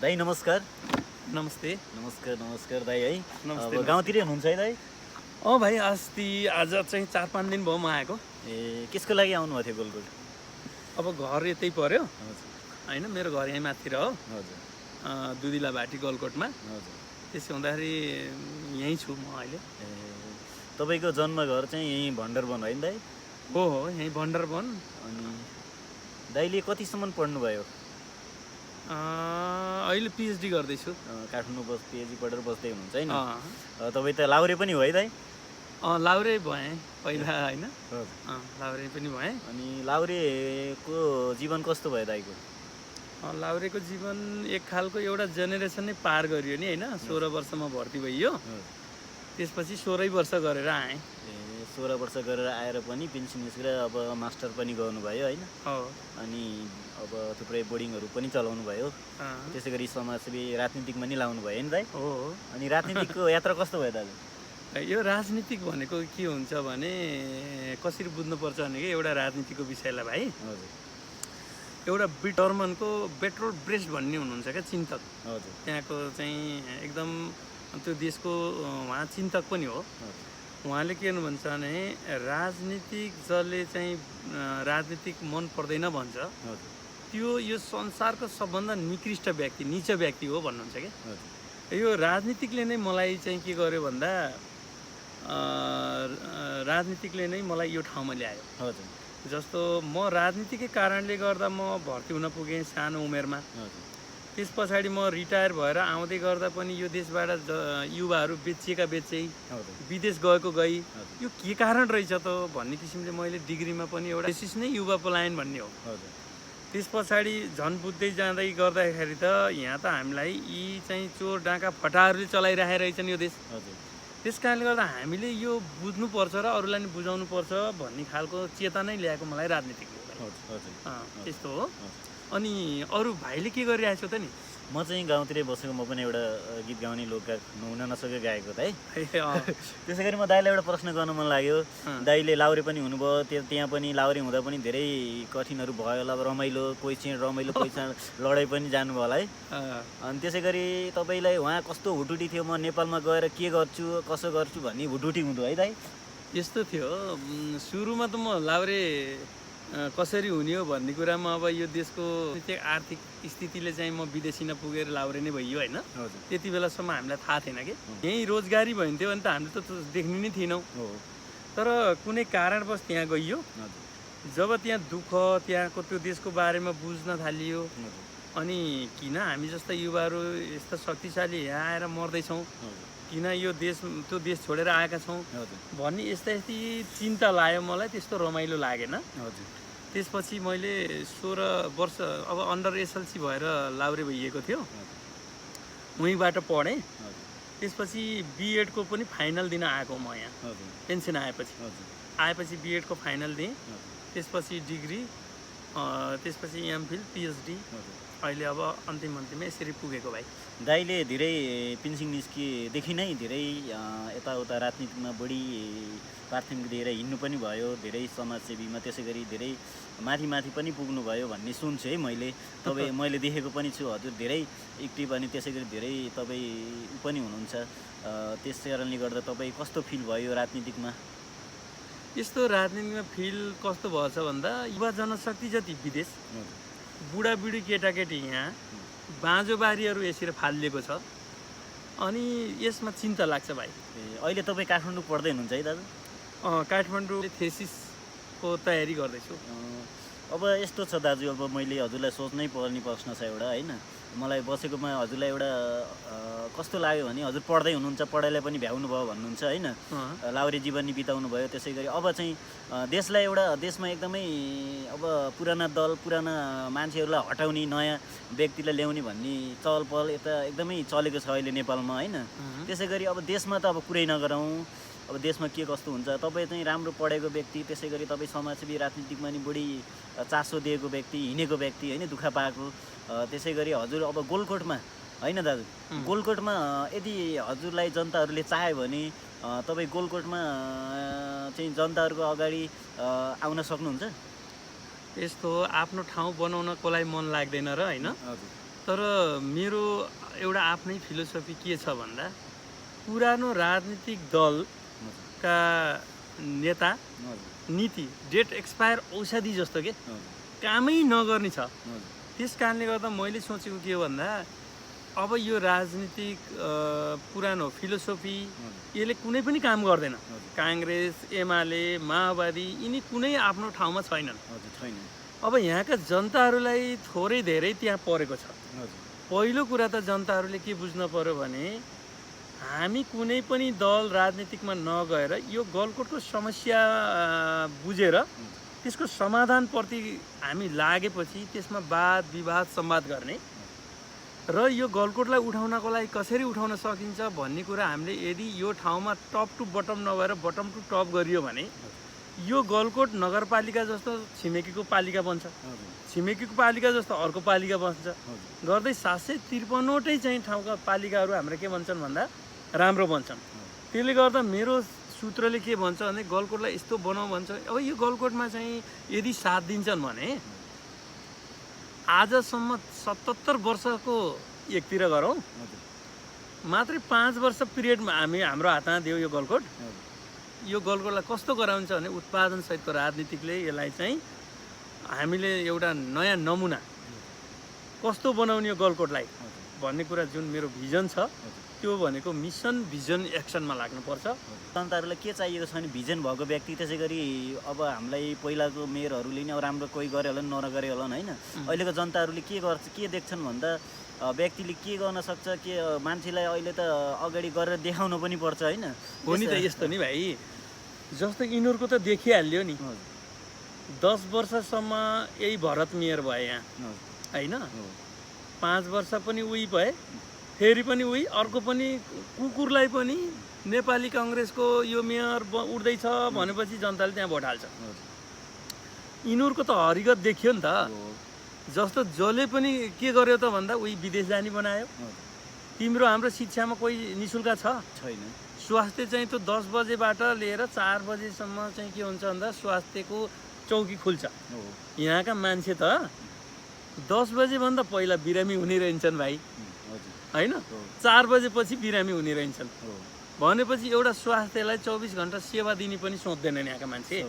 दाइ नमस्कार। नमस्ते। नमस्कार दाइ है। नमस्ते, अब गाउँतिरै हुनुहुन्छ है दाइ? भाइ आज चाहिँ 4-5 दिन भयो म आएको। केसको लागि आउनुभएको थियो गोलकोट? अब घर यतै पर्यो हजुर होइन, मेरो घर यहीँ माथि हो, हजुर दुधिला भाटी गलकोटमा। हजुर। त्यसो हुँदाखेरि यहीँ छु म अहिले। तपाईँको जन्मघर चाहिँ यहीँ भण्डरवन होइन दाइ? हो, यहीँ भण्डरवन। अनि दाइले कतिसम्म पढ्नुभयो? अहिले पिएचडी गर्दैछु। काठमाडौँ पिएचडी पढेर बस्दै हुनुहुन्छ होइन? अँ तपाईँ त लाउरे पनि हो है दाइ? लाउरे भएँ पहिला होइन, हजुर। लाउरे पनि भएँ। अनि लाउरेको जीवन कस्तो भयो दाइको? लाउरेको जीवन एक खालको एउटा जेनेरेसन नै पार गरियो नि होइन। 16 वर्षमा भर्ती भइयो, त्यसपछि 16 वर्ष गरेर आएँ। 16 वर्ष गरेर आएर पनि पेन्सन निस्केर अब मास्टर पनि गर्नुभयो होइन? हो। अनि अब थुप्रै बोर्डिङहरू पनि चलाउनु भयो। त्यसै गरी समाजसेवी राजनीतिकमा नि लाउनु भयो नि दाइ? हो। अनि राजनीतिकको यात्रा कस्तो भयो दाजु? यो राजनीतिक भनेको के हुन्छ भने कसरी बुझ्नुपर्छ भने एउटा राजनीतिको विषयलाई भाइ, हजुर एउटा बिटर्मनको बेट्रोल ब्रेस्ट भन्ने हुनुहुन्छ क्या, चिन्तक। हजुर त्यहाँको चाहिँ एकदम त्यो देशको उहाँ चिन्तक पनि हो। उहाँले के भन्नुहुन्छ भने राजनीतिक जसले चाहिँ राजनीतिक मन पर्दैन भन्छ, हजुर त्यो यो संसारको सबभन्दा निकृष्ट व्यक्ति, नीच व्यक्ति हो भन्नुहुन्छ क्या। हजुर। यो राजनीतिकले नै मलाई चाहिँ के गर्यो भन्दा राजनीतिकले नै मलाई यो ठाउँमा ल्यायो। हजुर। जस्तो म राजनीतिकै कारणले गर्दा म भर्ती हुन पुगेँ सानो उमेरमा। हजुर। त्यस पछाडि म रिटायर भएर आउँदै गर्दा पनि यो देशबाट युवाहरू बेचिएका बेचै, विदेश गएको गई, यो के कारण रहेछ त भन्ने किसिमले मैले डिग्रीमा पनि एउटा थेसिस नै युवा पलायन भन्ने हो। त्यस पछाडि झन् बुझ्दै जाँदै गर्दाखेरि त यहाँ त हामीलाई यी चाहिँ चोर डाँका फटाहरूले चलाइरहेको रहेछन् यो देश। त्यस कारणले गर्दा हामीले यो बुझ्नुपर्छ र अरूलाई नि बुझाउनुपर्छ भन्ने खालको चेतना ल्याएको मलाई राजनीतिकले। त्यस्तो हो। अनि अरू भाइले के गरिरहेको छ त नि? म चाहिँ गाउँतिरै बसेको, म पनि एउटा गीत गाउने लोकगायक हुन नसकेको गाएको दाइ। त्यसै गरी म दाइलाई एउटा प्रश्न गर्न मन लाग्यो। दाइले लाउरे पनि हुनुभयो, त्यहाँ पनि लाउरे हुँदा पनि धेरै कठिनहरू भयो होला, रमाइलो, कोही चाहिँ रमाइलो, कोही चाहिँ लडाइँ पनि जानुभयो होला है? अनि त्यसै गरी तपाईँलाई उहाँ कस्तो हुटुटी थियो, म नेपालमा गएर के गर्छु कसो गर्छु भन्ने हुटुटी हुँदो है दाइ? यस्तो थियो, सुरुमा त म लाउरे कसरी हुने हो भन्ने कुरामा अब यो देशको आर्थिक स्थितिले चाहिँ म विदेशी नपुगेर लाउरे नै भइयो होइन। त्यति बेलासम्म हामीलाई थाहा थिएन कि यहीँ रोजगारी भइन्थ्यो भने त हामीले त देख्ने नै थिएनौँ। तर कुनै कारणवश त्यहाँ गइयो। जब त्यहाँ दुःख, त्यहाँको त्यो देशको बारेमा बुझ्न थालियो, अनि किन हामी जस्ता युवाहरू यस्ता शक्तिशाली यहाँ आएर मर्दैछौँ, किन यो देश त्यो देश छोडेर आएका छौँ भन्ने यस्ता चिन्ता लाग्यो मलाई। त्यस्तो रमाइलो लागेन। त्यसपछि मैले 16 वर्ष अब अन्डर एसएलसी भएर लाउरे भइएको थियो, उहीँबाट पढेँ। त्यसपछि बिएडको पनि फाइनल दिन आएको म यहाँ, पेन्सन आएपछि बिएडको फाइनल दिएँ। त्यसपछि डिग्री, त्यसपछि एमफिल, पिएचडी, अहिले अब अन्तिममा यसरी पुगेको भाइ। दाइले धेरै पेन्सन निस्किएदेखि नै धेरै यताउता राजनीतिमा बढी प्राथमिक दिएर हिँड्नु पनि भयो, धेरै समाजसेवीमा, त्यसै गरी धेरै माथि पनि पुग्नुभयो भन्ने सुन्छु है मैले। मैले देखेको पनि छु, हजुर धेरै एक्टिभ, अनि त्यसै गरी धेरै तपाईँ पनि हुनुहुन्छ। त्यस कारणले गर्दा तपाईँ कस्तो फिल भयो राजनीतिकमा? यस्तो राजनीतिमा फिल कस्तो भएछ भन्दा युवा जनशक्ति जति विदेश, बुढाबुढी केटाकेटी यहाँ, बाँझो बारीहरू यसरी फालिएको छ। अनि यसमा चिन्ता लाग्छ भाइ। अहिले तपाईँ काठमाडौँ पढ्दै हुनुहुन्छ है दाजु? काठमाडौँ थेसिसको तयारी गर्दैछु। अब यस्तो छ दाजु, अब मैले हजुरलाई सोच्नै पर्ने प्रश्न छ एउटा होइन। मलाई बसेकोमा हजुरलाई एउटा कस्तो लाग्यो भने हजुर पढ्दै हुनुहुन्छ, पढाइलाई पनि भ्याउनु भयो भन्नुहुन्छ होइन, लाउरे जीवन नि बिताउनु भयो। त्यसै गरी अब चाहिँ देशमा एकदमै अब पुराना दल, पुराना मान्छेहरूलाई हटाउने, नयाँ व्यक्तिलाई ल्याउने भन्ने चहल पहल यता एकदमै चलेको छ अहिले नेपालमा होइन। त्यसै गरी अब देशमा त अब कुरै नगरौँ, अब देशमा के कस्तो हुन्छ। तपाईँ चाहिँ राम्रो पढेको व्यक्ति, त्यसै गरी तपाईँ समाजसेवी राजनीतिकमा नि बढी चासो दिएको व्यक्ति, हिँडेको व्यक्ति होइन, दुःख पाएको। त्यसै गरी हजुर अब गोलकोटमा होइन दाजु, गोलकोटमा यदि हजुरलाई जनताहरूले चाह्यो भने तपाईँ गोलकोटमा चाहिँ जनताहरूको अगाडि आउन सक्नुहुन्छ? यस्तो आफ्नो ठाउँ बनाउन कसलाई मन लाग्दैन र होइन। तर मेरो एउटा आफ्नै फिलोसफी के छ भन्दा पुरानो राजनीतिक दलका नेता नीति डेट एक्सपायर औषधि जस्तो के कामै नगर्ने छ। त्यस कारणले गर्दा मैले सोचेको के हो भन्दा अब यो राजनीतिक पुरानो फिलोसफी यसले कुनै पनि काम गर्दैन। काङ्ग्रेस, एमाले, माओवादी यिनी कुनै आफ्नो ठाउँमा छैनन्। अब यहाँका जनताहरूलाई थोरै धेरै त्यहाँ परेको छ। पहिलो कुरा त जनताहरूले के बुझ्न पर्यो भने हामी कुनै पनि दल राजनीतिकमा नगएर यो गलकोटको समस्या बुझेर त्यसको समाधानप्रति हामी लागेपछि त्यसमा वाद विवाद संवाद गर्ने र यो गलकोटलाई उठाउनको लागि कसरी उठाउन सकिन्छ भन्ने कुरा हामीले यदि यो ठाउँमा टप टु बटम नभएर बटम टु टप गरियो भने यो गलकोट नगरपालिका जस्तो छिमेकीको पालिका बन्छ, छिमेकीको पालिका जस्तो अर्को पालिका बन्छ, गर्दै 753वटै चाहिँ ठाउँका पालिकाहरू हाम्रो के भन्छन् भन्दा राम्रो बन्छन्। त्यसले गर्दा मेरो सूत्रले के भन्छ भने गलकोटलाई यस्तो बनाऊ भन्छ। अब यो गलकोटमा चाहिँ यदि साथ दिन्छन् भने आजसम्म 77 वर्षको एकतिर गरौँ, मात्रै 5 वर्ष पिरियडमा हाम्रो हातमा दियो यो गलकोट। यो गलकोटलाई कस्तो गराउँछ भने उत्पादन सहितको राजनीतिकले यसलाई चाहिँ हामीले एउटा नयाँ नमुना कस्तो बनाउने यो गलकोटलाई भन्ने कुरा जुन मेरो भिजन छ त्यो भनेको मिसन भिजन एक्सनमा लाग्नुपर्छ। जनताहरूलाई के चाहिएको छ भने भिजन भएको व्यक्ति, त्यसै गरी अब हामीलाई पहिलाको मेयरहरूले नि अब राम्रो कोही गरे होला नि नगरे होला होइन। अहिलेको जनताहरूले के गर्छ, के देख्छन् भन्दा व्यक्तिले के गर्न सक्छ, के मान्छेलाई अहिले त अगाडि गरेर देखाउनु पनि पर्छ होइन। हो नि त, यस्तो नि भाइ, जस्तो यिनीहरूको त देखिहाल्यो नि 10 वर्षसम्म यही भरत मेयर भए यहाँ होइन, 5 वर्ष पनि उही भए, फेरि पनि उही, अर्को पनि कुकुरलाई पनि नेपाली काङ्ग्रेसको यो मेयर उठ्दैछ भनेपछि जनताले त्यहाँ भोट हाल्छ। यिनीहरूको त हरिगत देखियो नि त। जस्तो जसले पनि के गर्यो त भन्दा उही विदेश जाने बनायो। तिम्रो हाम्रो शिक्षामा कोही निशुल्क छैन। स्वास्थ्य चाहिँ त 10 बजेबाट लिएर 4 बजेसम्म चाहिँ के हुन्छ भन्दा स्वास्थ्यको चौकी खुल्छ। यहाँका मान्छे त 10 बजेभन्दा पहिला बिरामी हुने रहन्छन् भाइ होइन, 4 बजेपछि बिरामी हुने रहन्छन् भनेपछि एउटा स्वास्थ्यलाई 24 घन्टा सेवा दिने पनि सोच्दैनन् यहाँका मान्छे।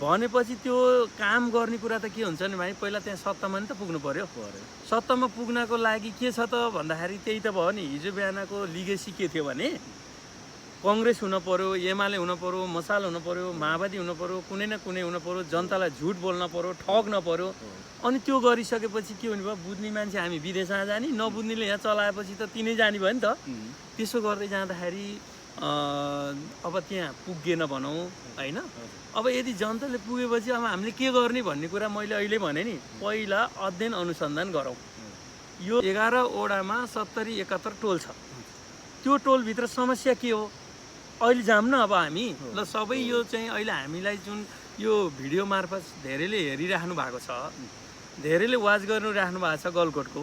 भनेपछि त्यो काम गर्ने कुरा त के हुन्छ नि भाइ, पहिला त्यहाँ सत्तामा नि त पुग्नु पर्यो। सत्तामा पुग्नको लागि के छ त भन्दाखेरि त्यही त भयो नि। हिजो बिहानको लिगेसी के थियो भने काङ्ग्रेस हुन पर्यो, एमाले हुन पर्यो, मसाल हुन पर्यो, माओवादी हुन पर्यो, कुनै न कुनै हुन पर्यो, जनतालाई झुट बोल्न पर्यो, ठग्न पर्यो। अनि त्यो गरिसकेपछि के हुने भयो, बुझ्ने मान्छे हामी विदेशमा जाने, नबुझ्नेले यहाँ चलाएपछि त तिनै जाने भयो नि त। त्यसो गर्दै जाँदाखेरि अब त्यहाँ पुगेन भनौँ होइन। अब यदि जनताले पुगेपछि अब हामीले के गर्ने भन्ने कुरा मैले अहिले भने नि, पहिला अध्ययन अनुसन्धान गरौँ। यो 11 वडामा 70-71 टोल छ। त्यो टोलभित्र समस्या के हो अहिले जाऊँ न अब हामी ल सबै। यो चाहिँ अहिले हामीलाई जुन यो भिडियो मार्फत धेरैले हेरिराख्नु भएको छ, धेरैले वाच गरिराख्नु भएको छ गलकोटको,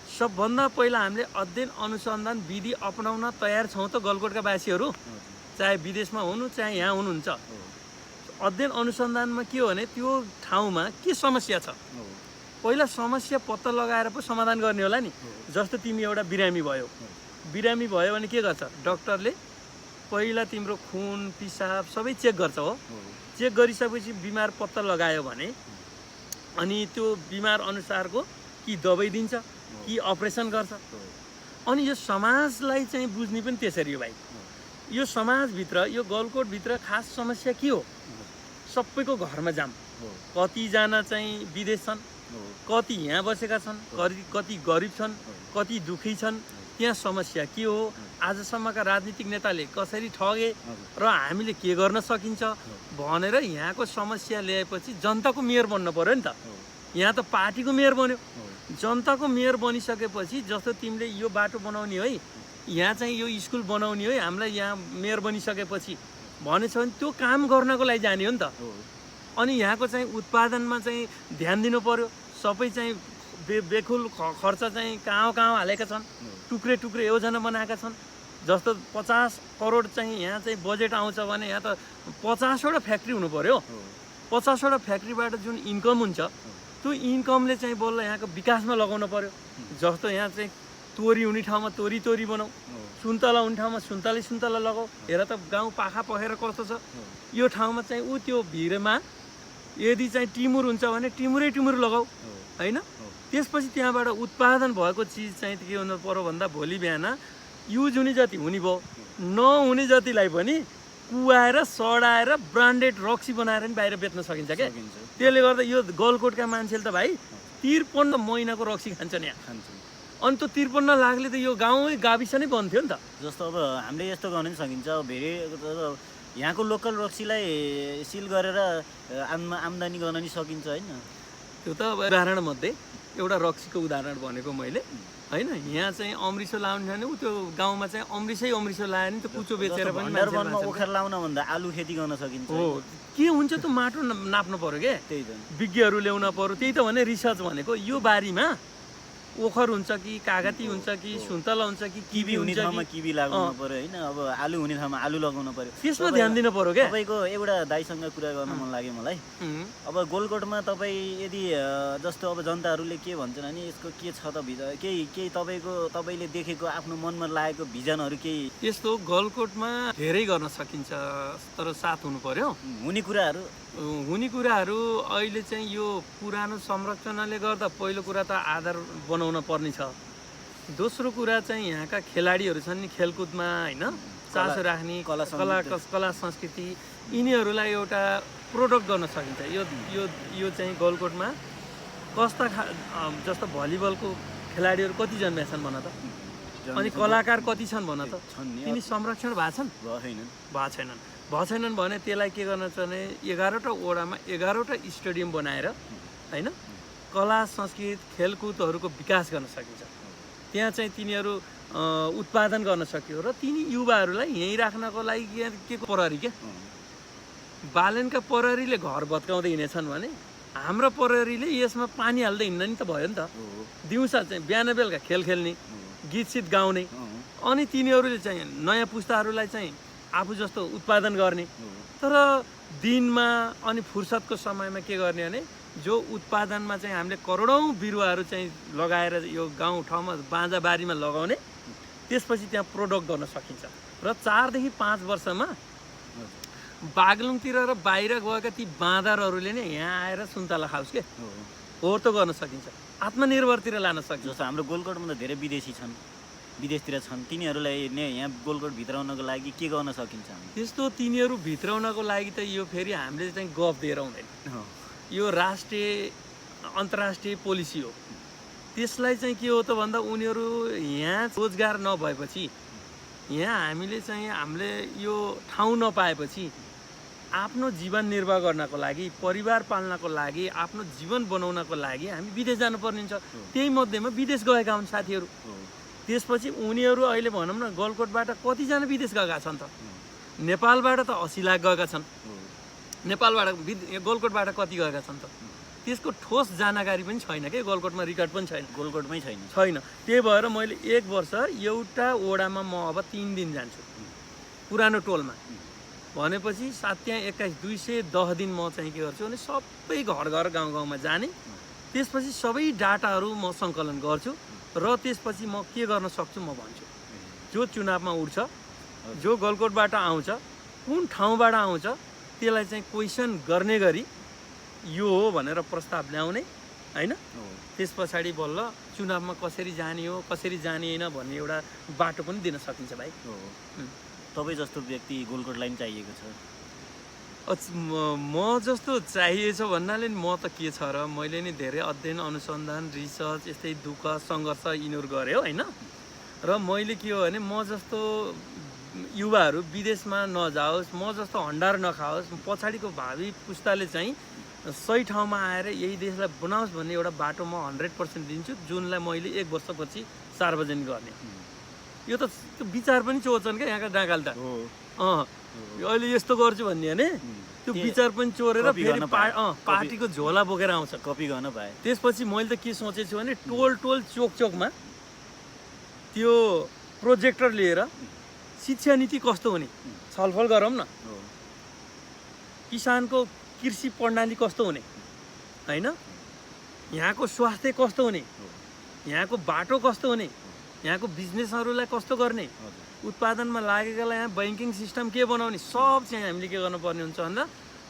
सबभन्दा पहिला हामीले अध्ययन अनुसन्धान विधि अपनाउन तयार छौँ त गलकोटका वासीहरू, चाहे विदेशमा हुनु चाहे यहाँ हुनुहुन्छ। अध्ययन अनुसन्धानमा के हो भने त्यो ठाउँमा के समस्या छ पहिला समस्या पत्ता लगाएर पो समाधान गर्ने होला नि। जस्तो तिमी एउटा बिरामी भयो भने के गर्छ डाक्टरले, पहिला तिम्रो खुन पिसाब सबै चेक गर्छ हो। चेक गरिसकेपछि बिमार पत्ता लगायो भने अनि त्यो बिमार अनुसारको कि दबाई दिन्छ कि अपरेसन गर्छ। अनि यो समाजलाई चाहिँ बुझ्ने पनि त्यसरी हो भाइ। यो समाजभित्र यो गलकोटभित्र खास समस्या के हो, सबैको घरमा जाम, कतिजना चाहिँ विदेश छन्, कति यहाँ बसेका छन्, कति गरिब छन्, कति दुखी छन्, त्यहाँ समस्या के हो, आजसम्मका राजनीतिक नेताले कसरी ठगे र हामीले के गर्न सकिन्छ भनेर यहाँको समस्या ल्याएपछि जनताको मेयर बन्न पर्यो नि त। यहाँ त पार्टीको मेयर बन्यो, जनताको मेयर बनिसकेपछि जस्तो तिमीले यो बाटो बनाउने है, यहाँ चाहिँ यो स्कुल बनाउने है, हामीलाई यहाँ मेयर बनिसकेपछि भनेछ भने त्यो काम गर्नको लागि जाने हो नि त। अनि यहाँको चाहिँ उत्पादनमा चाहिँ ध्यान दिनु पर्यो। सबै चाहिँ बेखुल खर्च चाहिँ कहाँ हालेका छन्, टुक्रे टुक्रे योजना बनाएका छन्। जस्तो 50 करोड चाहिँ यहाँ चाहिँ बजेट आउँछ भने यहाँ त 50वटा फ्याक्ट्री हुनु पर्यो। 50वटा फ्याक्ट्रीबाट जुन इन्कम हुन्छ त्यो इन्कमले चाहिँ बल्ल यहाँको विकासमा लगाउनु पर्यो। जस्तो यहाँ चाहिँ तोरी हुने ठाउँमा तोरी बनाऊ, सुन्तला हुने ठाउँमा सुन्तला लगाऊ। हेर त गाउँ पाखा पखेर कस्तो छ। यो ठाउँमा चाहिँ त्यो भिरमा यदि चाहिँ टिमुर हुन्छ भने टिमुर लगाऊ होइन। त्यसपछि त्यहाँबाट उत्पादन भएको चिज चाहिँ के हुनु पर्यो भन्दा भोलि बिहान युज हुने जति हुने भयो, नहुने जतिलाई पनि कुवाएर सडाएर ब्रान्डेड रक्सी बनाएर नि बाहिर बेच्न सकिन्छ क्या। त्यसले गर्दा यो गलकोटका मान्छेले त भाइ 53 महिनाको रक्सी खान्छन् यहाँ। अनि त्यो 53 लाखले त यो गाउँ गाविस नै बन्थ्यो नि त। जस्तो अब हामीले यस्तो गर्न पनि सकिन्छ, अब धेरै यहाँको लोकल रक्सीलाई सिल गरेर आम्दानी गर्न नि सकिन्छ होइन। त्यो त अब उदाहरणमध्ये एउटा रक्सीको उदाहरण भनेको मैले होइन। यहाँ चाहिँ अमृसो लाउने छ भने त्यो गाउँमा चाहिँ अमृसो लायो नि त कुचो बेचेर पनि भण्डारवनमा ओखर लाउन भन्दा आलु खेती गर्न सकिन्छ। हो, के हुन्छ त माटो नाप्नु पर्यो क्या। त्यही त विज्ञहरू ल्याउन पर्यो। त्यही त भने रिसर्च भनेको यो बारीमा ओखर हुन्छ कि कागती हुन्छ कि सुन्तला हुन्छ कि किवी हुने ठाउँमा किवी लगाउनु पर्यो होइन। अब आलु हुने ठाउँमा आलु लगाउनु पर्यो, त्यसमा ध्यान दिनु पर्यो क्या। तपाईँको एउटा दाइसँग कुरा गर्न मन लाग्यो मलाई। अब गोलकोटमा तपाईँ यदि जस्तो अब जनताहरूले के भन्छन् भने यसको के छ त भित्र केही तपाईँले देखेको आफ्नो मनमा लागेको भिजनहरू केही? यस्तो गलकोटमा धेरै गर्न सकिन्छ, तर साथ हुनु पर्यो। हुने कुराहरू अहिले चाहिँ यो पुरानो संरचनाले गर्दा पहिलो कुरा त आधार बनाउन पर्ने छ। दोस्रो कुरा चाहिँ यहाँका खेलाडीहरू छन् नि खेलकुदमा होइन चासो राख्ने, कला संस्कृति, यिनीहरूलाई एउटा प्रोडक्ट गर्न सकिन्छ। यो चाहिँ गलकोटमा कस्ता जस्तो भलिबलको खेलाडीहरू कति जन्मेछन् भन त, अनि कलाकार कति छन् भन त। तिनी संरक्षण भएको छैनन् भने त्यसलाई के गर्न छ भने 11वटा वडामा 11वटा स्टेडियम बनाएर होइन कला संस्कृति खेलकुदहरूको विकास गर्न सकिन्छ। त्यहाँ चाहिँ तिनीहरू उत्पादन गर्न सक्यो र तिनी युवाहरूलाई यहीँ राख्नको लागि के प्रहरी के बालनका प्रहरीले घर भत्काउँदै हिँडेछन् भने हाम्रो प्रहरीले यसमा पानी हाल्दै हिँड्न नि त भयो नि त। दिउँसा चाहिँ बिहान बेलुका खेल खेल्ने, गीत सित गाउने, अनि तिनीहरूले चाहिँ नयाँ पुस्ताहरूलाई चाहिँ आफू जस्तो उत्पादन गर्ने। तर दिनमा अनि फुर्सदको समयमा के गर्ने भने जो उत्पादनमा चाहिँ हामीले करोडौँ बिरुवाहरू चाहिँ लगाएर यो गाउँ ठाउँमा बाँझा बारीमा लगाउने, त्यसपछि त्यहाँ प्रोडक्ट गर्न सकिन्छ। र 4 देखि 5 वर्षमा बागलुङतिर र बाहिर गएका ती बाँदरहरूले नै यहाँ आएर सुन्तला खाओस् के हो त गर्न सकिन्छ। आत्मनिर्भरतिर लान सकिन्छ। जस्तो हाम्रो गोलकोटमा त धेरै विदेशतिर छन्, तिनीहरूलाई यहाँ गोलकोट भित्राउनको लागि के गर्न सकिन्छ? त्यस्तो तिनीहरू भित्राउनको लागि त यो फेरि हामीले चाहिँ गफ दिएर हुँदैन। यो राष्ट्रिय अन्तर्राष्ट्रिय पोलिसी हो। त्यसलाई चाहिँ के हो त भन्दा उनीहरू यहाँ रोजगार नभएपछि, यहाँ हामीले यो ठाउँ नपाएपछि आफ्नो जीवन निर्वाह गर्नको लागि, परिवार पाल्नको लागि, आफ्नो जीवन बनाउनको लागि हामी विदेश जानुपर्ने हुन्छ। त्यही मध्येमा विदेश गएका हुन् साथीहरू। त्यसपछि उनीहरू अहिले भनौँ न गलकोटबाट कतिजना विदेश गएका छन् त? नेपालबाट त 80 लाख गएका छन्। नेपालबाट गलकोटबाट कति गएका छन् त? त्यसको ठोस जानकारी पनि छैन कि, गलकोटमा रिकर्ड पनि छैन, गोलकोटमै छैन। त्यही भएर मैले 1 वर्ष एउटा वडामा म अब 3 दिन जान्छु पुरानो टोलमा। भनेपछि 7 त्यहाँ 21 210 दिन म चाहिँ के गर्छु भने सबै घर गाउँमा जाने, त्यसपछि सबै डाटाहरू म सङ्कलन गर्छु र त्यसपछि म के गर्न सक्छु म भन्छु। जो चुनावमा उठ्छ, जो गलकोटबाट आउँछ, कुन ठाउँबाट आउँछ, त्यसलाई चाहिँ क्वेसन गर्ने गरी यो हो भनेर प्रस्ताव ल्याउने होइन। त्यस पछाडि बल्ल चुनावमा कसरी जाने हो कसरी जानिएन भन्ने एउटा बाटो पनि दिन सकिन्छ भाइ। तपाईँ जस्तो व्यक्ति गोलकोटलाई पनि चाहिएको छ। म जस्तो चाहिएछ भन्नाले म त के छ र, मैले नि धेरै अध्ययन अनुसन्धान रिसर्च यस्तै दुःख सङ्घर्ष यिनीहरू गरेँ होइन। र मैले के हो भने म जस्तो युवाहरू विदेशमा नजाओस्, म जस्तो हन्डार नखाओस्, पछाडिको भावी पुस्ताले चाहिँ सही ठाउँमा आएर यही देशलाई बनाओस् भन्ने एउटा बाटो म 100% दिन्छु, जुनलाई मैले 1 वर्षपछि सार्वजनिक गर्ने। यो त विचार पनि चोर्छन् क्या यहाँका डाँगाल त। अहिले यस्तो गर्छु भन्ने भने त्यो विचार पनि चोरेर फेरि पार्टीको झोला बोकेर आउँछ, कपी गर्न पाए। त्यसपछि मैले त के सोचेछु भने टोल चोकमा त्यो प्रोजेक्टर लिएर शिक्षा नीति कस्तो हुने छलफल गरौँ न, किसानको कृषि प्रणाली कस्तो हुने होइन, यहाँको स्वास्थ्य कस्तो हुने, यहाँको बाटो कस्तो हुने, यहाँको बिजनेसहरूलाई कस्तो गर्ने, उत्पादनमा लागेकालाई यहाँ ब्याङ्किङ सिस्टम के बनाउने, सब चाहिँ हामीले के गर्नुपर्ने हुन्छ भन्दा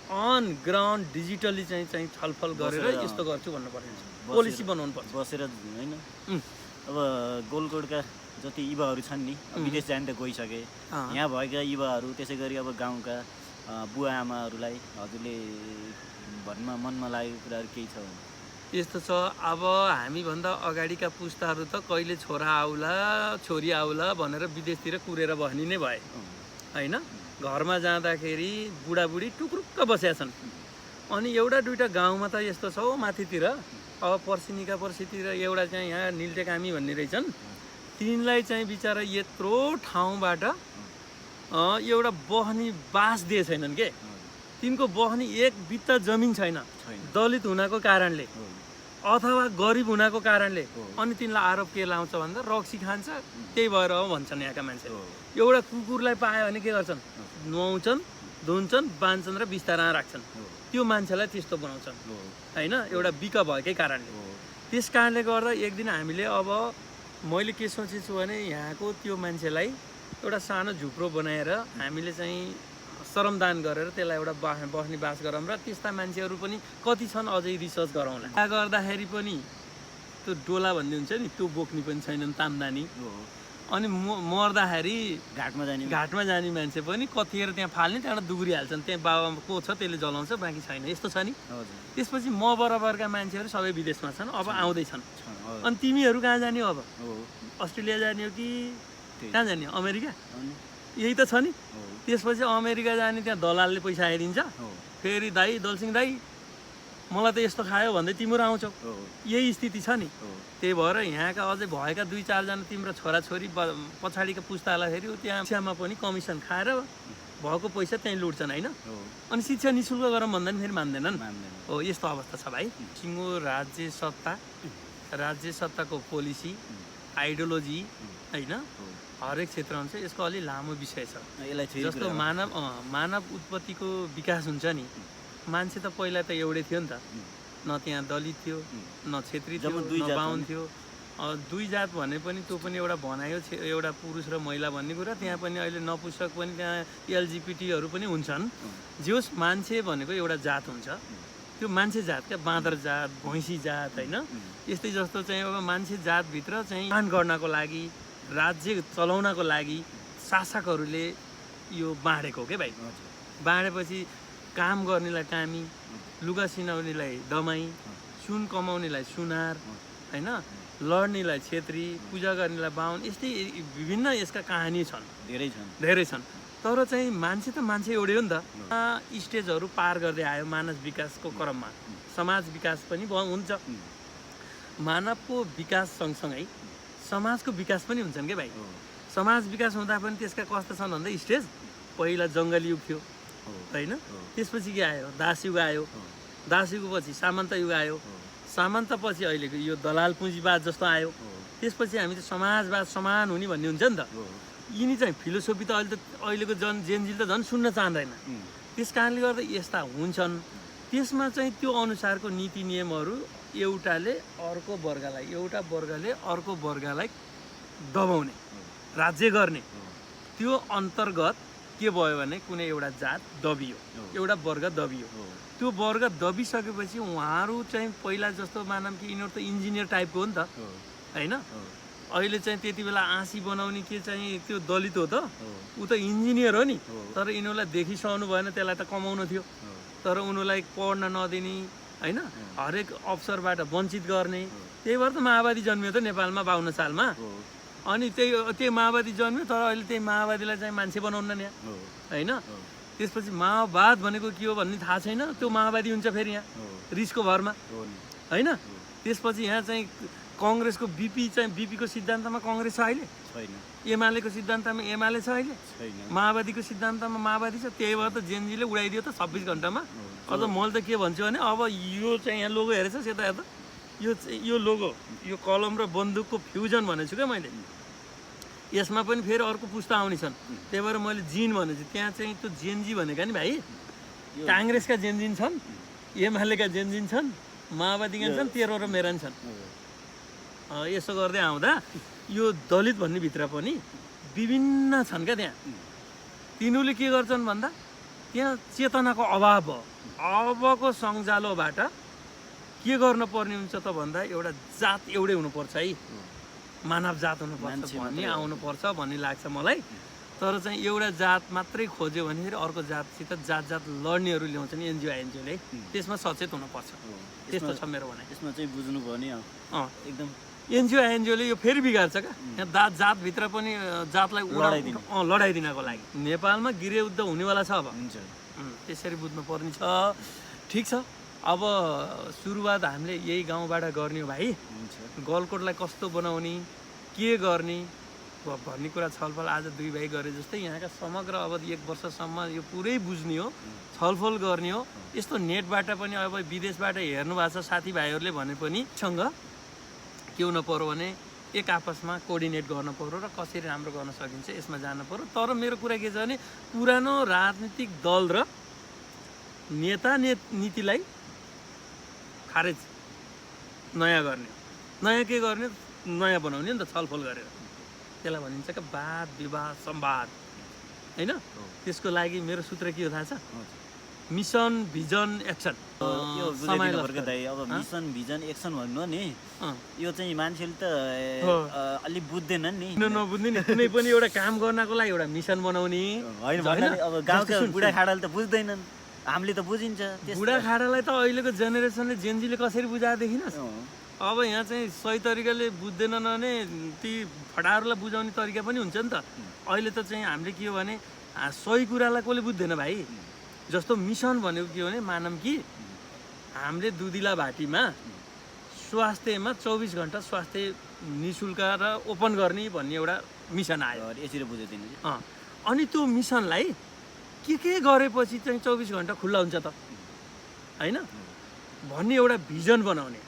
अन ग्राउन्ड डिजिटली चाहिँ छलफल गरेर यस्तो गर्छु भन्नुपर्ने हुन्छ, पोलिसी बनाउनु पर्छ बसेर होइन। अब गोलकोटका जति युवाहरू छन् नि, विदेश जान त गइसके, यहाँ भएका युवाहरू त्यसै गरी अब गाउँका बुवा आमाहरूलाई हजुरले भन्न मनमा लागेको कुराहरू केही छ भने? यस्तो छ, अब हामीभन्दा अगाडिका पुस्ताहरू त कहिले छोरा आउला छोरी आउला भनेर विदेशतिर कुरेर बस्ने नै भए होइन। घरमा जाँदाखेरि बुढाबुढी टुक्रुक्क बसेका छन्। अनि एउटा दुइटा गाउँमा त यस्तो छ हो माथितिर, अब पर्सिनिका पर्सितिर एउटा चाहिँ यहाँ निल्टेकामी भन्ने रहेछन्, तिनलाई चाहिँ बिचरा यत्रो ठाउँबाट एउटा बस्ने बास दिए छैनन् के, तिनको बस्ने एक बित्ता जमिन छैन दलित हुनको कारणले अथवा गरिब हुनको कारणले। अनि तिनलाई आरोप के लाउँछ भन्दा रक्सी खान्छ, त्यही भएर हो भन्छन् यहाँका मान्छे। एउटा कुकुरलाई पायो भने के गर्छन्, नुहाउँछन्, धुन्छन्, बाँध्छन् र बिस्तारमा राख्छन्, त्यो मान्छेलाई त्यस्तो बनाउँछन् होइन, एउटा बिक भएकै कारणले। त्यस कारणले गर्दा एक दिन हामीले अब मैले के सोचेछु भने यहाँको त्यो मान्छेलाई एउटा सानो झुप्रो बनाएर हामीले चाहिँ श्रमदान गरेर त्यसलाई एउटा बस्ने बास गरौँ र त्यस्ता मान्छेहरू पनि कति छन् अझै रिसर्च गरौँला। त्यहाँ गर्दाखेरि पनि त्यो डोला भन्ने हुन्छ नि, त्यो बोक्ने पनि छैनन् तामदानी। अनि मर्दाखेरि घाटमा जाने मान्छे पनि कतिखेर त्यहाँ फाल्ने, त्यहाँबाट दुग्रिहाल्छन्, त्यहाँ बाबा को छ त्यसले जलाउँछ, बाँकी छैन, यस्तो छ नि। त्यसपछि म बराबरका मान्छेहरू सबै विदेशमा छन्, अब आउँदैछन्। अनि तिमीहरू कहाँ जाने अब? अस्ट्रेलिया जाने हो कि कहाँ जाने, अमेरिका? यही त छ नि। त्यसपछि अमेरिका जाने, त्यहाँ दलालले पैसा आइदिन्छ, फेरि दाइ दलसिंह दाइ मलाई त यस्तो खायो भन्दै तिम्रो आउँछौ, यही स्थिति छ नि। त्यही भएर यहाँका अझै भएका 2-4 जना तिम्रो छोराछोरी पछाडिका पुस्तालाई फेरि त्यहाँ शिक्षामा पनि कमिसन खाएर भएको पैसा त्यहीँ लुट्छन् होइन। अनि शिक्षा निःशुल्क गरौँ भन्दा पनि फेरि मान्दैनन्। हो, यस्तो अवस्था छ भाइ। सिङ्गो राज्य सत्ताको पोलिसी आइडियोलोजी होइन हरेक क्षेत्र हुन्छ, यसको अलि लामो विषय छ। जस्तो मानव उत्पत्तिको विकास हुन्छ नि, मान्छे त पहिला त एउटै थियो नि त, न त्यहाँ दलित थियो, न क्षेत्री थियो, न बाहुन थियो। दुई जात भने पनि त्यो पनि एउटा भनायो, एउटा पुरुष र महिला भन्ने कुरा। त्यहाँ पनि अहिले नपुंसक पनि त्यहाँ एलजिबिटीहरू पनि हुन्छन्। जोस् मान्छे भनेको एउटा जात हुन्छ, त्यो मान्छे जात क्या, बाँदर जात, भैँसी जात होइन। यस्तै जस्तो चाहिँ अब मान्छे जातभित्र चाहिँ काम गर्नको लागि, राज्य चलाउनको लागि शासकहरूले यो बाँडेको के भाइ। बाँडेपछि काम गर्नेलाई कामी, लुगा सिनाउनेलाई दमाई, सुन कमाउनेलाई सुनार होइन, लड्नेलाई छेत्री, पूजा गर्नेलाई बाहुन, यस्तै विभिन्न यसका कहानी छन्, धेरै छन्। तर चाहिँ मान्छे त मान्छे एउटै हो नि त। स्टेजहरू पार गर्दै आयो मानव विकासको क्रममा, समाज विकास पनि हुन्छ। मानवको विकास सँगसँगै समाजको विकास पनि हुन्छन् क्या भाइ। समाज विकास हुँदा पनि त्यसका कस्तो छन् भन्दा स्टेज पहिला जङ्गल युग थियो होइन, त्यसपछि के आयो, दास युग आयो, दास युगपछि सामन्त युग आयो, सामन्त पछि अहिलेको यो दलाल पुँजीवाद जस्तो आयो, त्यसपछि हामी त समाजवाद समान हुने भन्ने हुन्छ नि त। यिनी चाहिँ फिलोसोफी त अहिलेको जेनजिल त झन् सुन्न चाहँदैन। त्यस कारणले गर्दा यस्ता हुन्छन्। त्यसमा चाहिँ त्यो अनुसारको नीति नियमहरू एउटा वर्गले अर्को वर्गलाई दबाउने, राज्य गर्ने, त्यो अन्तर्गत के भयो भने कुनै एउटा जात दबियो, एउटा वर्ग दबियो। त्यो वर्ग दबिसकेपछि उहाँहरू चाहिँ पहिला जस्तो मानौँ कि यिनीहरू त इन्जिनियर टाइपको हो नि त होइन। अहिले चाहिँ त्यति बेला आँसी बनाउने के चाहिँ त्यो दलित हो त, ऊ त इन्जिनियर हो नि। तर यिनीहरूलाई देखिसक्नु भएन, त्यसलाई त कमाउनु थियो। तर उनीहरूलाई पढ्न नदिने होइन, हरेक अवसरबाट वञ्चित गर्ने। त्यही भएर त माओवादी जन्मियो त नेपालमा 52 सालमा। अनि त्यही माओवादी जन्मियो, तर अहिले त्यही माओवादीलाई चाहिँ मान्छे बनाउन नि होइन। त्यसपछि माओवाद भनेको के हो भन्ने थाहा छैन, त्यो माओवादी हुन्छ फेरि यहाँ रिसको भरमा होइन। त्यसपछि यहाँ चाहिँ कङ्ग्रेसको बिपीको सिद्धान्तमा कङ्ग्रेस छ अहिले छैन, एमालेको सिद्धान्तमा एमाले छ अहिले, माओवादीको सिद्धान्तमा माओवादी छ। त्यही भएर त जेनजीले उडाइदियो त 26 घन्टामा। अझ मैले त के भन्छु भने अब यो चाहिँ यहाँ लोगो हेरेछ सेता हेर्दा, यो लोगो, यो कलम र बन्दुकको फ्युजन भनेको छु क्या मैले। यसमा पनि फेरि अर्को पुस्ता आउने छन्, त्यही भएर मैले जिन भनेको छु। त्यहाँ चाहिँ त्यो जेनजी भनेका नि भाइ काङ्ग्रेसका जेनजिन छन्, एमालेका जेनजिन छन्, माओवादीका छन्, तेरो र मेरा छन्। यसो गर्दै आउँदा यो दलित भन्ने भित्र पनि विभिन्न छन् क्या त्यहाँ। तिनीहरूले के गर्छन् भन्दा त्यहाँ चेतनाको अभाव भयो। अबको सङ्जालोबाट के गर्न पर्ने हुन्छ त भन्दा एउटा जात एउटै हुनुपर्छ है, मानव जात हुनुपर्छ भन्ने आउनुपर्छ भन्ने लाग्छ मलाई। तर चाहिँ एउटा जात मात्रै खोज्यो भनेखेरि अर्को जातसित जात लड्नेहरू ल्याउँछ नि एनजिओले, त्यसमा सचेत हुनुपर्छ। त्यस्तो छ मेरो भनाइ। यसमा चाहिँ बुझ्नु भयो नि एकदम एनजिओले यो फेरि बिगार्छ क्या। यहाँ जातभित्र पनि जातलाई लडाइदिनको लागि नेपालमा गृहयुद्ध हुनेवाला छ अब। त्यसरी बुझ्नु पर्ने छ। ठिक छ, अब सुरुवात हामीले यही गाउँबाट गर्ने हो भाइ। गलकोटलाई कस्तो बनाउने, के गर्ने भन्ने कुरा छलफल आज दुई भाइ गरे जस्तै यहाँका समग्र अब 1 वर्षसम्म यो पुरै बुझ्ने हो, छलफल गर्ने हो। यस्तो नेटबाट पनि अब विदेशबाट हेर्नु भएको छ साथीभाइहरूले भने पनि सँग के हुन पर्यो भने एक आपसमा कोअर्डिनेट गर्न पर्यो र कसरी राम्रो गर्न सकिन्छ यसमा जानु पर्यो। तर मेरो कुरा के छ भने पुरानो राजनीतिक दल र नेता नीतिलाई खारेज नयाँ गर्ने, नयाँ के गर्ने, नयाँ बनाउने नि त छलफल गरेर। त्यसलाई भनिन्छ क्या वाद विवाद संवाद होइन। त्यसको लागि मेरो सूत्र के हो थाहा छ? Mission vision action. अब मिसन भिजन एक्सन भन्नु नि, यो चाहिँ मान्छेले त अलिक बुझ्दैनन् नि, नबुझ्ने नि। कुनै पनि एउटा काम गर्नको लागि एउटा मिसन बनाउने होइन। अब गाउँका बुढाखाडाले त बुझ्दैनन्, हामीले त बुझिन्छ। बुढाखाडालाई त अहिलेको जेनेरेसनले जेनजीले कसरी बुझाएको देखिनस्? अब यहाँ चाहिँ सही तरिकाले बुझ्दैनन् भने ती फटाहरूलाई बुझाउने तरिका पनि हुन्छ नि त। अहिले त चाहिँ हामीले के हो भने सही कुरालाई कसले बुझ्दैन भाइ। जस्तो मिसन भनेको के हो भने मानौँ कि हामीले दुधिला भाटीमा स्वास्थ्यमा 24 घन्टा स्वास्थ्य निःशुल्क र ओपन गर्ने भन्ने एउटा मिसन आयो। यसरी बुझाइदिनु। अनि त्यो मिसनलाई के गरेपछि चाहिँ 24 घन्टा खुल्ला हुन्छ त होइन भन्ने एउटा भिजन बनाउने।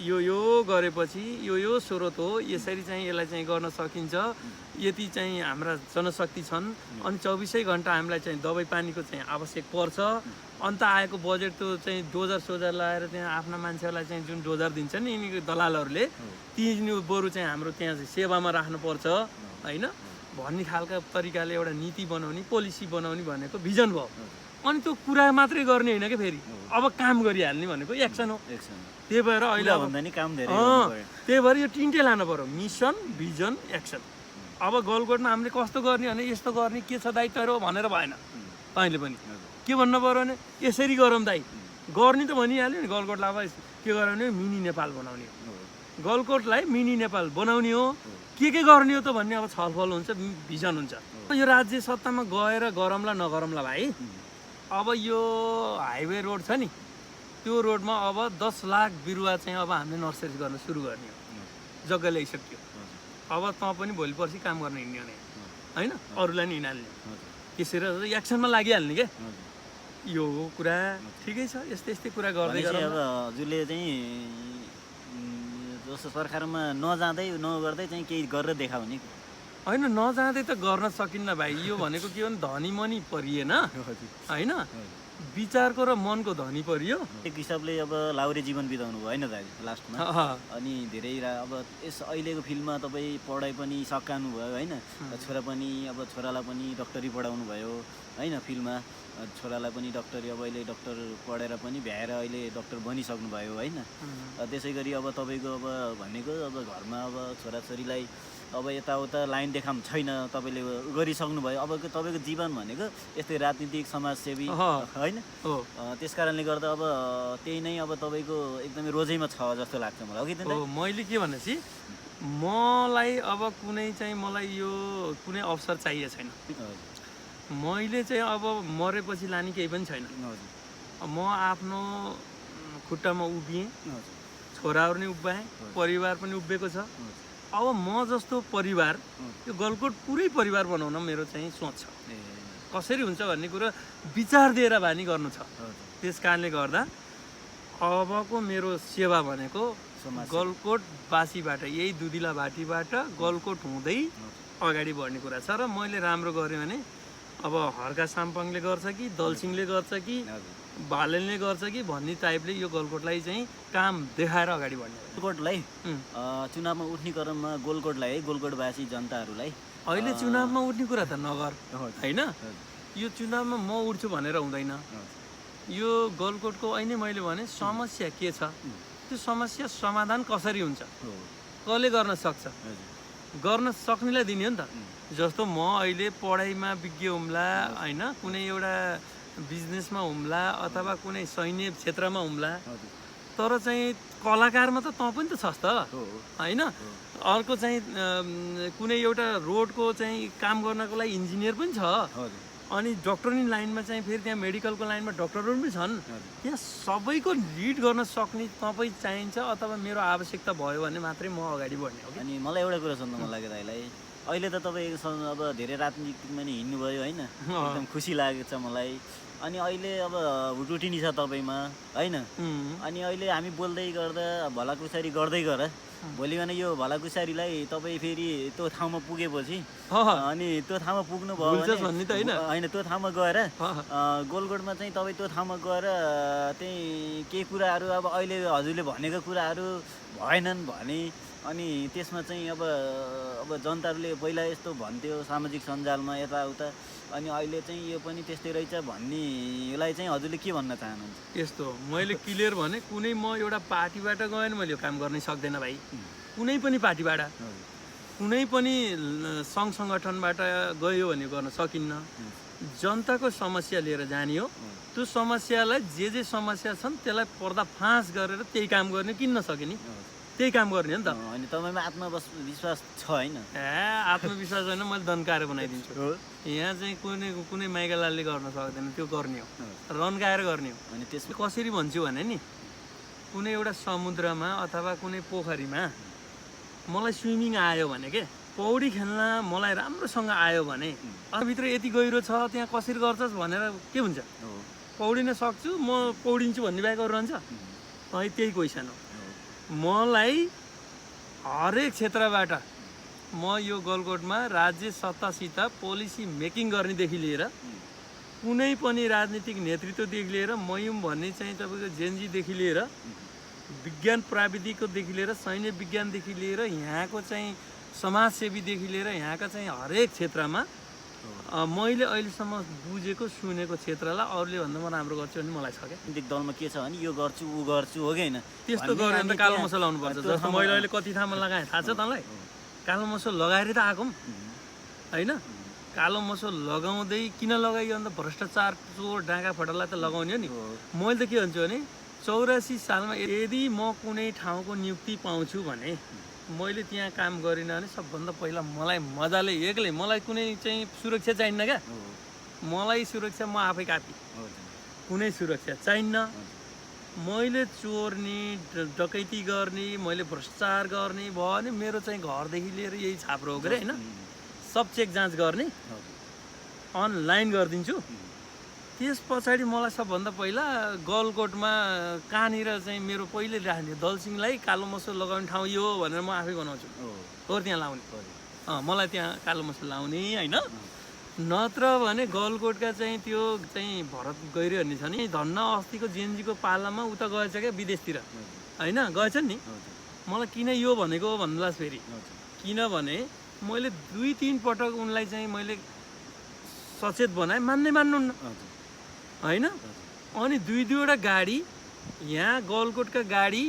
यो गरेपछि यो स्रोत हो, यसरी चाहिँ यसलाई चाहिँ गर्न सकिन्छ, यति चाहिँ हाम्रा जनशक्ति छन्। अनि 24 घन्टा हामीलाई चाहिँ दबाई पानीको चाहिँ आवश्यक पर्छ। अन्त आएको बजेट त्यो चाहिँ डोजर सोजर लगाएर त्यहाँ आफ्ना मान्छेहरूलाई चाहिँ जुन डोजर दिन्छ नि यिनी दलालहरूले, ती बरु चाहिँ हाम्रो त्यहाँ चाहिँ सेवामा राख्नुपर्छ होइन भन्ने खालका तरिकाले एउटा नीति बनाउने, पोलिसी बनाउने भनेको भिजन भयो। अनि त्यो कुरा मात्रै गर्ने होइन कि फेरि अब काम गरिहाल्ने भनेको एक्सन हो। त्यही भएर अहिले त्यही भएर यो तिनटै लानु पर्यो, मिसन भिजन एक्सन। अब गलकोटमा हामीले कस्तो गर्ने भने यस्तो गर्ने के छ दाइ तर भनेर भएन। तैँले पनि के भन्नु पऱ्यो भने यसरी गरौँ दाइ, गर्ने त भनिहाल्यो नि। गलकोटलाई अब के गराउने हो, मिनी नेपाल बनाउने हो। गलकोटलाई मिनी नेपाल बनाउने हो। के गर्ने हो त भन्ने अब छलफल हुन्छ, भिजन हुन्छ। यो राज्य सत्तामा गएर गरौँला नगरौँला भाइ। अब यो हाइवे रोड छ नि, त्यो रोडमा अब 10 लाख बिरुवा चाहिँ अब हामीले नर्सरी गर्न सुरु गर्ने हो। जग्गा ल्याइसक्यो। अब तँ पनि भोलि पर्सि काम गर्न हिँड्ने होइन, अरूलाई नि हिँडाल्ने। त्यसरी एक्सनमा लागिहाल्ने क्या। यो कुरा ठिकै छ। यस्तै कुरा गर्दै अब हजुरले चाहिँ जस्तो सरकारमा नजाँदै नगर्दै चाहिँ केही गरेर देखाउने होइन। नजाँदै त गर्न सकिन्न भाइ। यो भनेको के हो भने धनी मनी परिएन होइन, विचारको र मनको धनी परियो। एक हिसाबले अब लाउरे जीवन बिताउनु भयो होइन दाजु लास्टमा। अनि धेरै अब यस अहिलेको फिल्डमा तपाईँ पढाइ पनि सकाउनु भयो होइन, छोरा पनि अब छोरालाई पनि डक्टरी पढाउनु भयो होइन फिल्डमा। छोरालाई पनि डक्टरी अब अहिले डक्टर पढेर पनि भ्याएर अहिले डक्टर बनिसक्नु भयो होइन। त्यसै गरी अब तपाईँको अब भनेको अब घरमा अब छोराछोरीलाई अब यताउता लाइन देखाम छैन, तपाईँले गरिसक्नु भयो। अब तपाईँको जीवन भनेको यस्तै राजनीतिक समाजसेवी होइन। त्यस कारणले गर्दा अब त्यही नै अब तपाईँको एकदमै रोजैमा छ जस्तो लाग्छ मलाई। कि मैले के भनेपछि मलाई अब कुनै चाहिँ मलाई यो कुनै अवसर चाहिएको छैन। मैले चाहिँ अब मरेपछि लाने केही पनि छैन। म आफ्नो खुट्टामा उभिएँ, छोराहरू नि उभ्याएँ, परिवार पनि उभिएको छ। अब म जस्तो परिवार यो गलकोट पुरै परिवार बनाउन मेरो चाहिँ सोच छ। कसरी हुन्छ भन्ने कुरा विचार दिएर बानी गर्नु छ। त्यस कारणले गर्दा अबको मेरो सेवा भनेको गलकोटवासीबाट, यही दुधिला भाटीबाट गलकोट हुँदै अगाडि बढ्ने कुरा छ। र मैले राम्रो गरेँ भने अब हर्का साम्पाङले गर्छ कि दलसिंहले गर्छ कि भालेनले गर्छ कि भन्ने टाइपले यो गलकोटलाई चाहिँ काम देखाएर अगाडि बढ्ने गोलकोटलाई चुनावमा उठ्ने क्रममा गोलकोटलाई है गोलकोटवासी जनताहरूलाई अहिले चुनावमा उठ्ने कुरा त नगर होइन यो चुनावमा म उठ्छु भनेर हुँदैन यो गलकोटको अहिले मैले भने समस्या के छ त्यो समस्या समाधान कसरी हुन्छ कसले गर्न सक्छ गर्न सक्नेलाई दिने हो नि त जस्तो म अहिले पढाइमा विज्ञ हुम्ला होइन कुनै एउटा बिजनेसमा हुम्ला अथवा कुनै सैन्य क्षेत्रमा हुम्ला तर चाहिँ कलाकारमा त तँ पनि त छस् त होइन अर्को चाहिँ कुनै एउटा रोडको चाहिँ काम गर्नको लागि इन्जिनियर पनि छ अनि डक्टरी लाइनमा चाहिँ फेरि त्यहाँ मेडिकलको लाइनमा डक्टरहरू पनि छन् त्यहाँ सबैको लिड गर्न सक्ने तपाईँ चाहिन्छ अथवा मेरो आवश्यकता भयो भने मात्रै म अगाडि बढ्ने हो। अनि मलाई एउटा कुरा सोध्नु मन लाग्यो दाइलाई अहिले त तपाईँसँग अब धेरै राजनीतिमा नि हिँड्नुभयो होइन एकदम खुसी लागेको छ मलाई अनि अहिले अब रुटिनी छ तपाईँमा होइन अनि अहिले हामी बोल्दै गर्दा भलाकुसारी गर्दै गर भोलि भने यो भलाकुसारीलाई तपाईँ फेरि त्यो ठाउँमा पुगेपछि अनि त्यो ठाउँमा पुग्नु भयो भने होइन त्यो ठाउँमा गएर गोलकोटमा चाहिँ तपाईँ त्यो ठाउँमा गएर त्यही केही कुराहरू अब अहिले हजुरले भनेको कुराहरू भएनन् भने अनि त्यसमा चाहिँ अब जनताहरूले पहिला यस्तो भन्थ्यो सामाजिक सञ्जालमा यताउता अनि अहिले चाहिँ यो पनि त्यस्तै रहेछ भन्नेलाई चाहिँ हजुरले के भन्न चाहनुहुन्छ? यस्तो मैले क्लियर भने कुनै म एउटा पार्टीबाट गएन मैले यो काम गर्नै सक्दैन भाइ कुनै पनि पार्टीबाट कुनै पनि सङ्घ सङ्गठनबाट गयो भने गर्न सकिन्न जनताको समस्या लिएर जाने हो त्यो समस्यालाई जे समस्या छन् त्यसलाई पर्दाफास गरेर त्यही काम गर्ने किन नसके नि त्यही काम गर्ने हो नि त अनि तपाईँमा आत्मविश्वास छ होइन? आत्मविश्वास होइन मैले दन्काएर बनाइदिन्छु यहाँ चाहिँ कुनै माइगालालले गर्न सक्दैन त्यो गर्ने हो रन्काएर गर्ने हो। अनि त्यसमा कसरी भन्छु भने नि कुनै एउटा समुद्रमा अथवा कुनै पोखरीमा मलाई स्विमिङ आयो भने के पौडी खेल्न मलाई राम्रोसँग आयो भने भित्र यति गहिरो छ त्यहाँ कसरी गर्छस् भनेर के हुन्छ पौडिन सक्छु म पौडिन्छु भन्ने बाहेक अरू रहन्छ त्यही क्वेसन हो। मलाई हरेक क्षेत्रबाट म यो गलकोटमा राज्य सत्तासित पोलिसी मेकिङ गर्नेदेखि लिएर कुनै पनि राजनीतिक नेतृत्वदेखि लिएर मयुम भन्ने चाहिँ तपाईँको जेनजीदेखि लिएर विज्ञान प्राविधिकदेखि लिएर सैन्य विज्ञानदेखि लिएर यहाँको चाहिँ समाजसेवीदेखि लिएर यहाँका चाहिँ हरेक क्षेत्रमा मैले अहिलेसम्म बुझेको सुनेको क्षेत्रलाई अरूले भन्दा म राम्रो गर्छु भने मलाई छ क्या। राजनीतिक दलमा के छ भने यो गर्छु ऊ गर्छु हो कि होइन त्यस्तो गऱ्यो भने त कालो मसो लाउनुपर्छ जस्तो मैले अहिले कति ठाउँमा लगाएँ थाहा छ तँलाई कालो मसो लगाएरै त आएको होइन कालो मसो लगाउँदै किन लगाइयो अन्त भ्रष्टाचार चोर डाँगा फटालाई त लगाउने हो नि। मैले त के भन्छु भने 84 सालमा यदि म कुनै ठाउँको नियुक्ति पाउँछु भने मैले त्यहाँ काम गरिनँ भने सबभन्दा पहिला मलाई मजाले एक्लै मलाई कुनै चाहिँ सुरक्षा चाहिन्न क्या मलाई सुरक्षा म आफै कापी कुनै सुरक्षा चाहिन्न मैले चोर्ने डकैती गर्ने मैले भ्रष्टाचार गर्ने भयो भने मेरो चाहिँ घरदेखि लिएर यही छाप्रो हो के होइन सब चेक जाँच गर्ने अनलाइन गरिदिन्छु त्यस पछाडि मलाई सबभन्दा पहिला गलकोटमा कहाँनिर चाहिँ मेरो पहिले राख्ने दलसिंहलाई कालो मसो लगाउने ठाउँ यो भनेर म आफै बनाउँछु हो त्यहाँ लाउने मलाई त्यहाँ कालो मसो लाउने होइन नत्र भने गलकोटका चाहिँ त्यो चाहिँ भरत गइरहने छ नि धन्न अस्तिको जेएनजीको पालामा उता गएछ क्या विदेशतिर होइन गएछन् नि मलाई किन यो भनेको भन्नुलास् फेरि किनभने मैले 2-3 पटक उनलाई चाहिँ मैले सचेत बनाएँ मान्नुहुन्न होइन अनि 2-2वटा गाडी यहाँ गलकोटका गाडी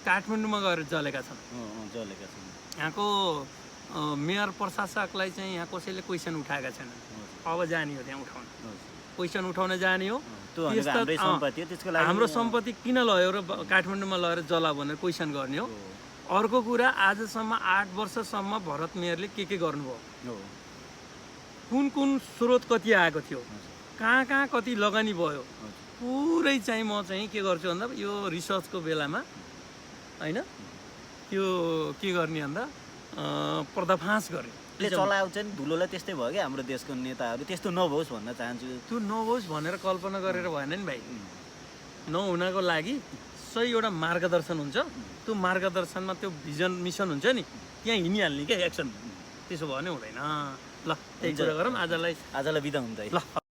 काठमाडौँमा गएर जलेका छन् यहाँको मेयर प्रशासकलाई चाहिँ यहाँ कसैले क्वेसन उठाएका छैनन् अब जाने हो त्यहाँ उठाउन क्वेसन उठाउन जाने हो हाम्रो सम्पत्ति किन लयो र काठमाडौँमा लगेर जला भनेर क्वेसन गर्ने हो। अर्को कुरा आजसम्म 8 वर्षसम्म भरत मेयरले के गर्नुभयो कुन स्रोत कति आएको थियो कहाँ कति लगानी भयो पुरै चाहिँ म चाहिँ के गर्छु भन्दा यो रिसर्चको बेलामा होइन त्यो के गर्ने भन्दा पर्दाफास गर्ने चलाउँछ नि धुलोलाई त्यस्तै भयो क्या हाम्रो देशको नेताहरू त्यस्तो नहोस् भन्न चाहन्छु। त्यो नहोस् भनेर कल्पना गरेर भएन नि भाइ नहुनको लागि सही एउटा मार्गदर्शन हुन्छ त्यो मार्गदर्शनमा त्यो भिजन मिसन हुन्छ नि त्यहाँ हिँडिहाल्ने क्या एक्सन त्यसो भयो भने हुँदैन ल त्यही कुरा गरौँ आजलाई आजलाई बिदा हुन्छ है। ल